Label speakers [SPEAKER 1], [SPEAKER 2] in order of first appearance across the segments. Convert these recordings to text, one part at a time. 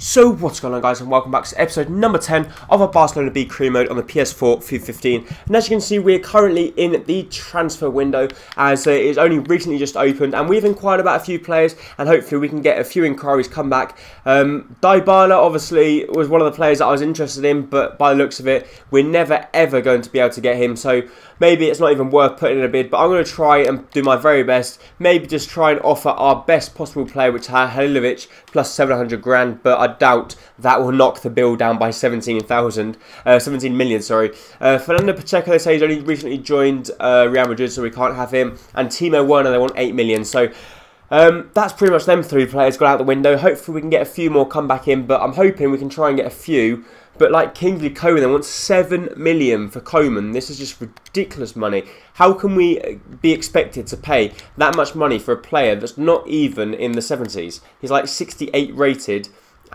[SPEAKER 1] So what's going on, guys, and welcome back to episode number 10 of our Barcelona B crew mode on the PS4 FIFA 15. And as you can see, we're currently in the transfer window as it is only recently just opened, and we've inquired about a few players and hopefully we can get a few inquiries come back. Dybala obviously was one of the players that I was interested in, but by the looks of it, we're never ever going to be able to get him, so maybe it's not even worth putting in a bid, but I'm going to try and do my very best. Maybe just try and offer our best possible player, which is Halilovic, plus 700 grand, but I doubt that will knock the bill down by 17 million, sorry. Fernando Pacheco, they say he's only recently joined Real Madrid, so we can't have him. And Timo Werner, they want 8 million, so that's pretty much them three players got out the window. Hopefully we can get a few more come back in, but I'm hoping we can try and get a few. But like Kingsley Coman, they want 7 million for Coman. This is just ridiculous money. How can we be expected to pay that much money for a player that's not even in the 70s? He's like 68 rated,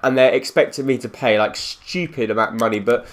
[SPEAKER 1] and they're expecting me to pay like stupid amount of money. But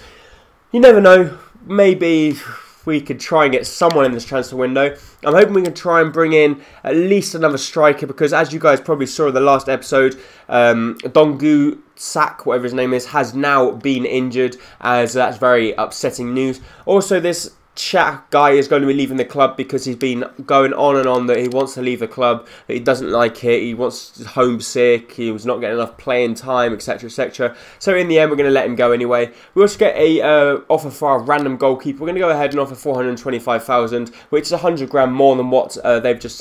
[SPEAKER 1] you never know. Maybe we could try and get someone in this transfer window. I'm hoping we can try and bring in at least another striker, because as you guys probably saw in the last episode, Dongu Sak, whatever his name is, has now been injured, as that's very upsetting news. Also, this chat guy is going to be leaving the club because he's been going on and on that he wants to leave the club, that he doesn't like it, he wants homesick, he was not getting enough playing time, etc, etc. So in the end, we're going to let him go anyway. We also get a offer for our random goalkeeper. We're going to go ahead and offer 425,000, which is 100 grand more than what they've just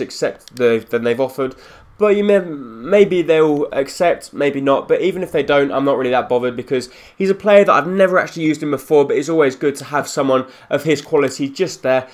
[SPEAKER 1] they've offered. But maybe they'll accept, maybe not. But even if they don't, I'm not really that bothered, because he's a player that I've never actually used him before. But it's always good to have someone of his quality just there,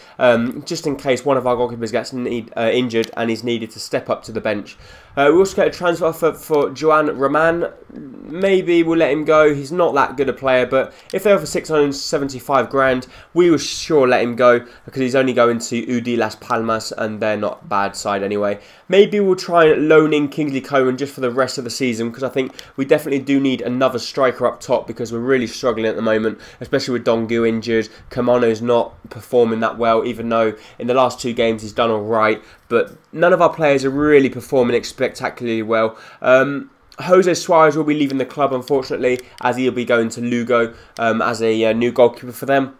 [SPEAKER 1] just in case one of our goalkeepers gets injured and he's needed to step up to the bench. We also get a transfer offer for Joan Roman. Maybe we'll let him go. He's not that good a player, but if they offer 675 grand, we will sure let him go, because he's only going to UD Las Palmas, and they're not a bad side anyway. Maybe we'll try and loan in Kingsley Coman just for the rest of the season, because I think we definitely do need another striker up top, because we're really struggling at the moment, especially with Dongu injured. Kamano's not performing that well, even though in the last 2 games he's done alright, but none of our players are really performing spectacularly well. Jose Suarez will be leaving the club, unfortunately, as he'll be going to Lugo as a new goalkeeper for them.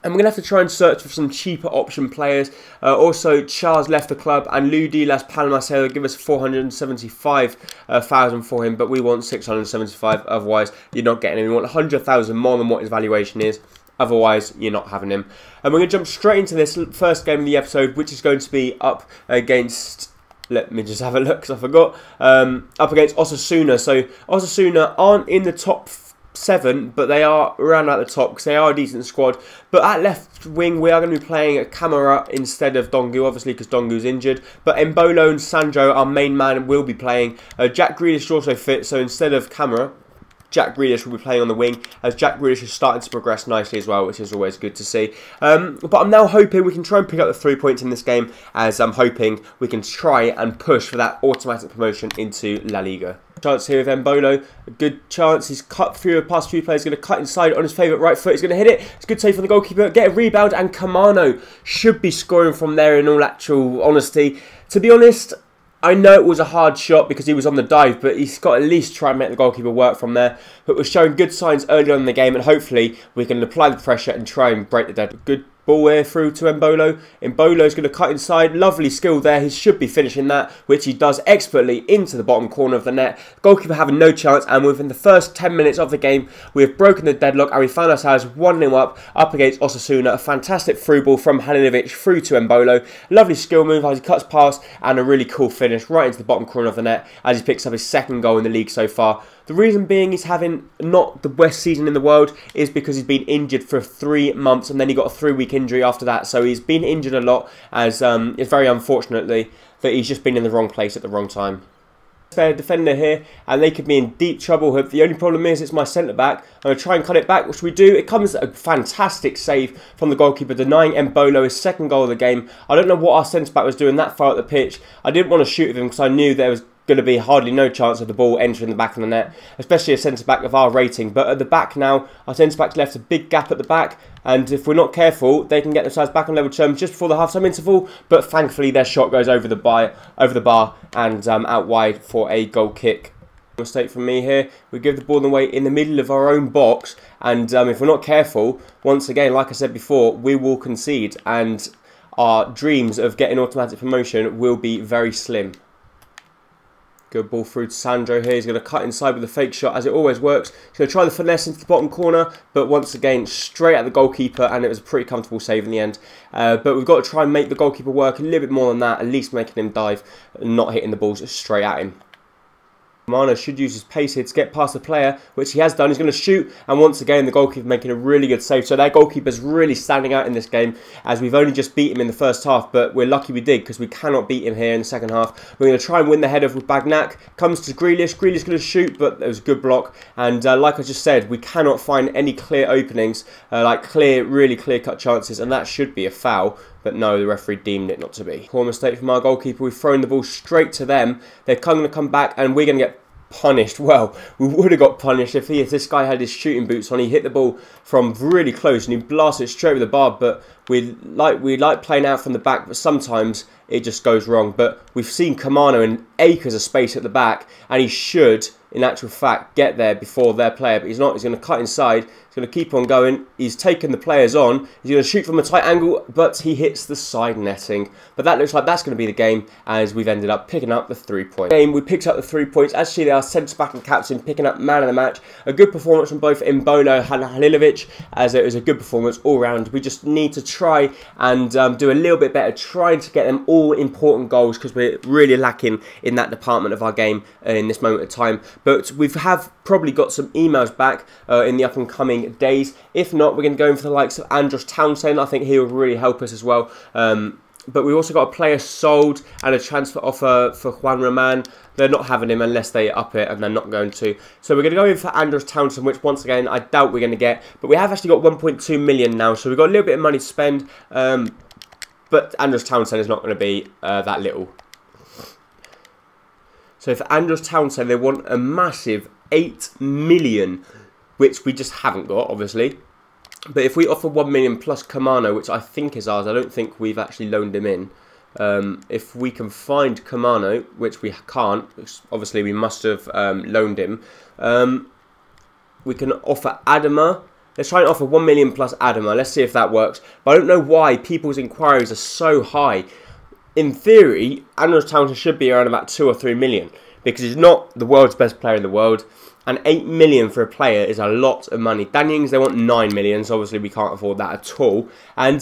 [SPEAKER 1] And we're going to have to try and search for some cheaper option players. Also, Charles left the club, and Ludi Las Palmas will give us 475,000 for him, but we want 675. Otherwise, you're not getting him. We want 100,000 more than what his valuation is. Otherwise, you're not having him. And we're going to jump straight into this first game of the episode, which is going to be up against... Let me just have a look, because I forgot. Up against Osasuna. So, Osasuna aren't in the top 7, but they are around at the top, because they are a decent squad. But at left wing, we are going to be playing a Camara instead of Dongu, obviously, because Dongu's injured. But Embolo and Sandro, our main man, will be playing. Jack Grealish is also fit, so instead of Camara, Jack Grealish will be playing on the wing, as Jack Grealish is starting to progress nicely as well, which is always good to see. But I'm now hoping we can try and pick up the 3 points in this game, as I'm hoping we can try and push for that automatic promotion into La Liga. Chance here with Embolo, a good chance. He's cut through the past few players, going to cut inside on his favourite right foot. He's going to hit it. It's a good save from the goalkeeper. Get a rebound, and Kamano should be scoring from there in all actual honesty. To be honest, I know it was a hard shot because he was on the dive, but he's got to at least try and make the goalkeeper work from there. But we're showing good signs early on in the game, and hopefully we can apply the pressure and try and break the dead. Good ball here through to Embolo. Embolo's going to cut inside. Lovely skill there. He should be finishing that, which he does expertly into the bottom corner of the net. Goalkeeper having no chance, and within the first 10 minutes of the game, we have broken the deadlock, and we found ourselves 1-0 up against Osasuna. A fantastic through ball from Halilovic through to Embolo. Lovely skill move as he cuts past, and a really cool finish right into the bottom corner of the net as he picks up his 2nd goal in the league so far. The reason being he's having not the best season in the world is because he's been injured for 3 months, and then he got a 3-week injury after that. So he's been injured a lot, as it's very unfortunately that he's just been in the wrong place at the wrong time. Fair defender here, and they could be in deep trouble. The only problem is it's my centre-back. I'm going to try and cut it back, which we do. It comes a fantastic save from the goalkeeper, denying Embolo his 2nd goal of the game. I don't know what our centre-back was doing that far up the pitch. I didn't want to shoot with him because I knew there was going to be hardly no chance of the ball entering the back of the net, especially a centre-back of our rating. But at the back now, our centre-back's left a big gap at the back, and if we're not careful, they can get themselves back on level terms just before the half-time interval. But thankfully, their shot goes over the bar and out wide for a goal kick. Mistake from me here. We give the ball away in the middle of our own box, and if we're not careful, once again, like I said before, we will concede, and our dreams of getting automatic promotion will be very slim. Good ball through to Sandro here. He's going to cut inside with a fake shot, as it always works. He's going to try the finesse into the bottom corner, but once again, straight at the goalkeeper, and it was a pretty comfortable save in the end. But we've got to try and make the goalkeeper work a little bit more than that, at least making him dive, not hitting the balls straight at him. Mano should use his pace here to get past the player, which he has done. He's going to shoot, and once again, the goalkeeper making a really good save. So their goalkeeper's really standing out in this game, as we've only just beat him in the first half, but we're lucky we did, because we cannot beat him here in the second half. We're going to try and win the header with Bagnac. Comes to Grealish. Grealish going to shoot, but it was a good block. And like I just said, we cannot find any clear openings, really clear-cut chances, and that should be a foul. But no, the referee deemed it not to be. Poor mistake from our goalkeeper. We've thrown the ball straight to them. They're going to come back, and we're going to get punished. Well, we would have got punished if this guy had his shooting boots on. He hit the ball from really close, and he blasted it straight with the bar. But we like playing out from the back, but sometimes it just goes wrong. But we've seen Kamano in acres of space at the back, and he should, in actual fact, get there before their player, but he's not. He's going to cut inside. He's going to keep on going. He's taken the players on. He's going to shoot from a tight angle, but he hits the side netting. But that looks like that's going to be the game, as we've ended up picking up the 3 points. We picked up the 3 points. Actually, our centre-back and captain picking up man of the match. A good performance from both Embolo and Halilovic, as it was a good performance all round. We just need to try and do a little bit better, trying to get them all important goals, because we're really lacking in that department of our game in this moment of time. But we have probably got some emails back in the up and coming days. If not, we're going to go in for the likes of Andros Townsend. I think he will really help us as well. But we've also got a player sold and a transfer offer for Juan Roman. They're not having him unless they up it, and they're not going to. So we're going to go in for Andros Townsend, which once again I doubt we're going to get. But we have actually got 1.2 million now, so we've got a little bit of money to spend. But Andros Townsend is not going to be that little. So for Andros Townsend, they want a massive 8 million, which we just haven't got, obviously. But if we offer 1 million plus Kamano, which I think is ours, I don't think we've actually loaned him in. If we can find Kamano, which we can't, obviously we must have loaned him. We can offer Adama. Let's try and offer 1 million plus Adama. Let's see if that works. But I don't know why people's inquiries are so high. In theory, Andros Townsend should be around about 2 or 3 million, because he's not the world's best player in the world. And 8 million for a player is a lot of money. Danny Ings, they want 9 million, so obviously we can't afford that at all. And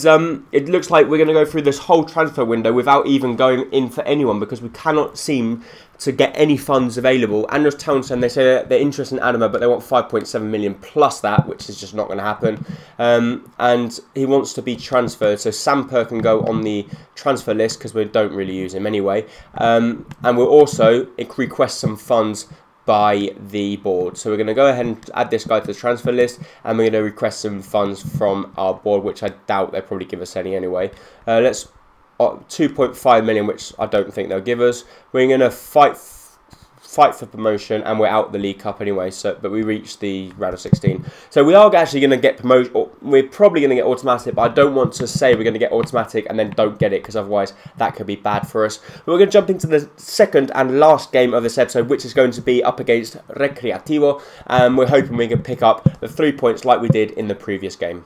[SPEAKER 1] it looks like we're going to go through this whole transfer window without even going in for anyone, because we cannot seem to get any funds available. Andros Townsend, they say they're interested in Adama, but they want 5.7 million plus that, which is just not going to happen. And he wants to be transferred, so Samper can go on the transfer list, because we don't really use him anyway. And we'll also request some funds by the board. So we're going to go ahead and add this guy to the transfer list, and we're going to request some funds from our board, which I doubt they'll probably give us any anyway. Let's 2.5 million, which I don't think they'll give us. We're going to fight for promotion, and we're out the League Cup anyway. So, but we reached the round of 16. So we are actually going to get promotion. We're probably going to get automatic, but I don't want to say we're going to get automatic and then don't get it, because otherwise that could be bad for us. But we're going to jump into the second and last game of this episode, which is going to be up against Recreativo, and we're hoping we can pick up the 3 points like we did in the previous game.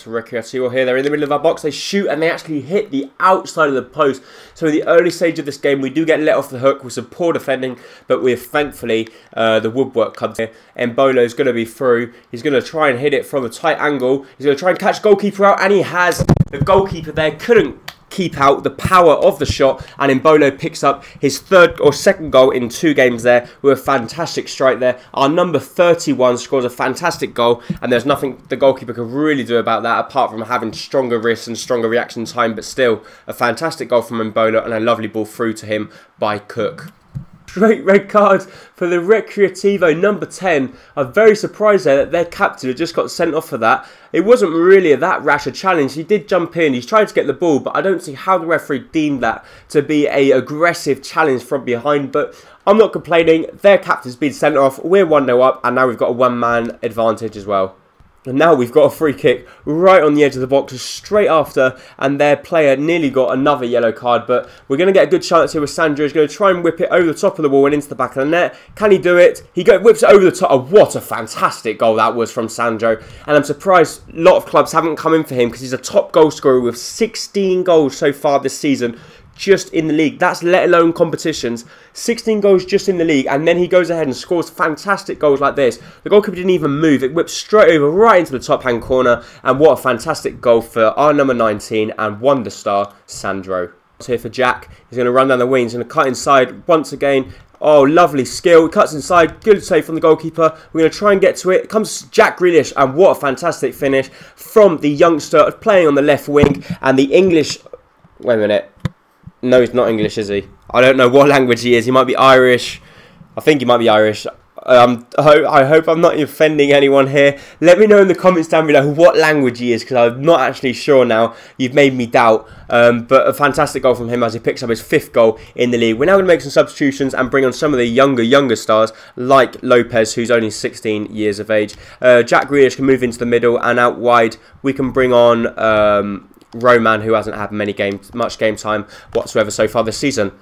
[SPEAKER 1] Recreativo here, they're in the middle of our box, they shoot and they actually hit the outside of the post. So in the early stage of this game we do get let off the hook with some poor defending, but we're thankfully the woodwork comes here. Embolo is going to be through, he's going to try and hit it from a tight angle, he's going to try and catch goalkeeper out, and he has. The goalkeeper there couldn't keep out the power of the shot, and Embolo picks up his third or second goal in 2 games there with a fantastic strike there. Our number 31 scores a fantastic goal, and there's nothing the goalkeeper could really do about that apart from having stronger wrists and stronger reaction time, but still a fantastic goal from Embolo and a lovely ball through to him by Cook. Straight red cards for the Recreativo number 10. I'm very surprised there that their captain had just got sent off for that. It wasn't really that rash a challenge. He did jump in, he's tried to get the ball, but I don't see how the referee deemed that to be an aggressive challenge from behind. But I'm not complaining, their captain's been sent off, we're 1-0 up, and now we've got a one-man advantage as well. And now we've got a free kick right on the edge of the box straight after, and their player nearly got another yellow card, but we're going to get a good chance here with Sandro. He's going to try and whip it over the top of the wall and into the back of the net. Can he do it? He whips it over the top. Oh, what a fantastic goal that was from Sandro. And I'm surprised a lot of clubs haven't come in for him because he's a top goal scorer with 16 goals so far this season. Just in the league. That's let alone competitions. 16 goals just in the league, and then he goes ahead and scores fantastic goals like this. The goalkeeper didn't even move. It whipped straight over right into the top hand corner, and what a fantastic goal for our number 19 and wonder star Sandro. It's here for Jack. He's going to run down the wing. He's going to cut inside once again. Oh, lovely skill. He cuts inside. Good save from the goalkeeper. We're going to try and get to it. It comes Jack Grealish, and what a fantastic finish from the youngster playing on the left wing, and the English... Wait a minute. No, he's not English, is he? I don't know what language he is. He might be Irish. I think he might be Irish. I hope I'm not offending anyone here. Let me know in the comments down below what language he is, because I'm not actually sure now. You've made me doubt. But a fantastic goal from him as he picks up his 5th goal in the league. We're now going to make some substitutions and bring on some of the younger stars, like Lopez, who's only 16 years of age. Jack Grealish can move into the middle, and out wide we can bring on... Roman, who hasn't had much game time whatsoever so far this season.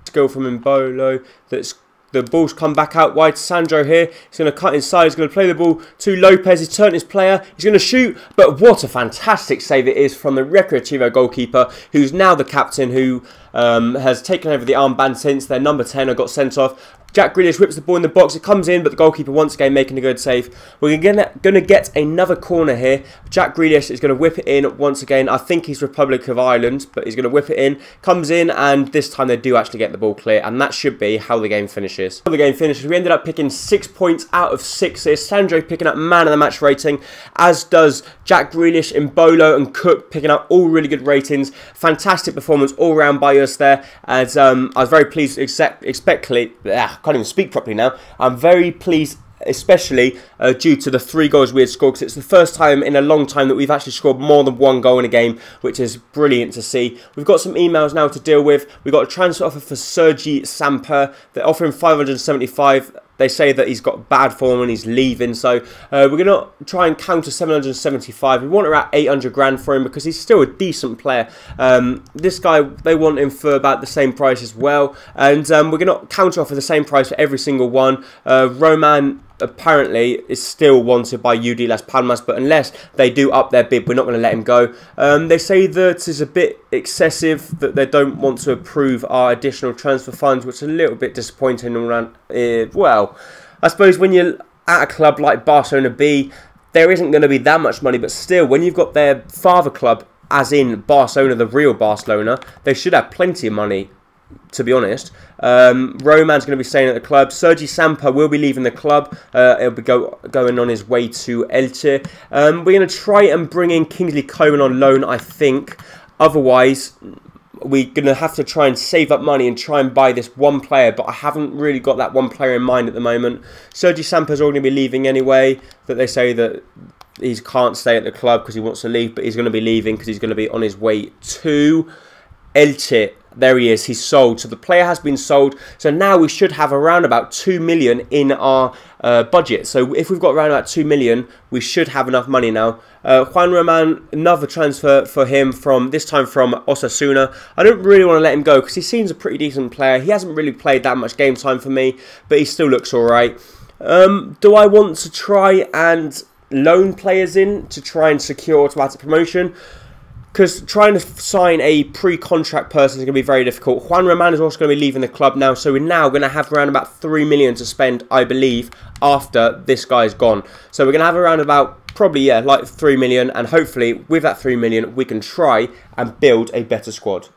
[SPEAKER 1] Skill from Embolo. The ball's come back out wide to Sandro here. He's going to cut inside. He's going to play the ball to Lopez. He's turned his player. He's going to shoot. But what a fantastic save it is from the Recreativo goalkeeper, who's now the captain, who has taken over the armband since their number 10 got sent off. Jack Grealish whips the ball in the box. It comes in, but the goalkeeper once again making a good save. We're going to get another corner here. Jack Grealish is going to whip it in once again. I think he's Republic of Ireland, but he's going to whip it in. Comes in, and this time they do actually get the ball clear, and that should be how the game finishes. How the game finishes, we ended up picking 6 points out of 6 here. Sandro picking up man of the match rating, as does Jack Grealish, Embolo and Cook picking up all really good ratings. Fantastic performance all round by us there, as I was very pleased, I can't even speak properly now. I'm very pleased, especially due to the 3 goals we had scored, because it's the first time in a long time that we've actually scored more than 1 goal in a game, which is brilliant to see. We've got some emails now to deal with. We've got a transfer offer for Sergi Samper. They're offering 575. They say that he's got bad form and he's leaving, so we're going to try and counter 775. We want around 800 grand for him because he's still a decent player. This guy, they want him for about the same price as well, and we're going to counter offer the same price for every single one. Roman apparently is still wanted by UD Las Palmas, but unless they do up their bid, we're not going to let him go. They say that it's a bit excessive, that they don't want to approve our additional transfer funds, which is a little bit disappointing around. Well, I suppose when you're at a club like Barcelona B, there isn't going to be that much money, but still, when you've got their father club, as in Barcelona, the real Barcelona, they should have plenty of money, to be honest. Roman's going to be staying at the club. Sergi Samper will be leaving the club. He'll be going on his way to Elche. We're going to try and bring in Kingsley Coman on loan, I think. Otherwise, we're going to have to try and save up money and try and buy this one player, but I haven't really got that one player in mind at the moment. Sergi Samper's all going to be leaving anyway, that they say that he can't stay at the club because he wants to leave, but he's going to be leaving because he's going to be on his way to Elche. There he is, he's sold. So the player has been sold. So now we should have around about 2 million in our budget. So if we've got around about 2 million, we should have enough money now. Juan Roman, another transfer for him, from this time from Osasuna. I don't really want to let him go because he seems a pretty decent player. He hasn't really played that much game time for me, but he still looks alright. Do I want to try and loan players in to try and secure automatic promotion? Because trying to sign a pre-contract person is going to be very difficult. Juan Roman is also going to be leaving the club now, so we're now going to have around about 3 million to spend, I believe, after this guy's gone. So we're going to have around about, probably, yeah, like 3 million, and hopefully with that 3 million, we can try and build a better squad.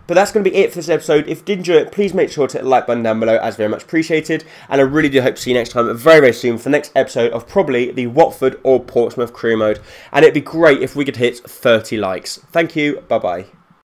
[SPEAKER 1] But that's going to be it for this episode. If you did enjoy it, please make sure to hit the like button down below, as very much appreciated. And I really do hope to see you next time, very, very soon, for the next episode of probably the Watford or Portsmouth career mode. And it'd be great if we could hit 30 likes. Thank you. Bye-bye.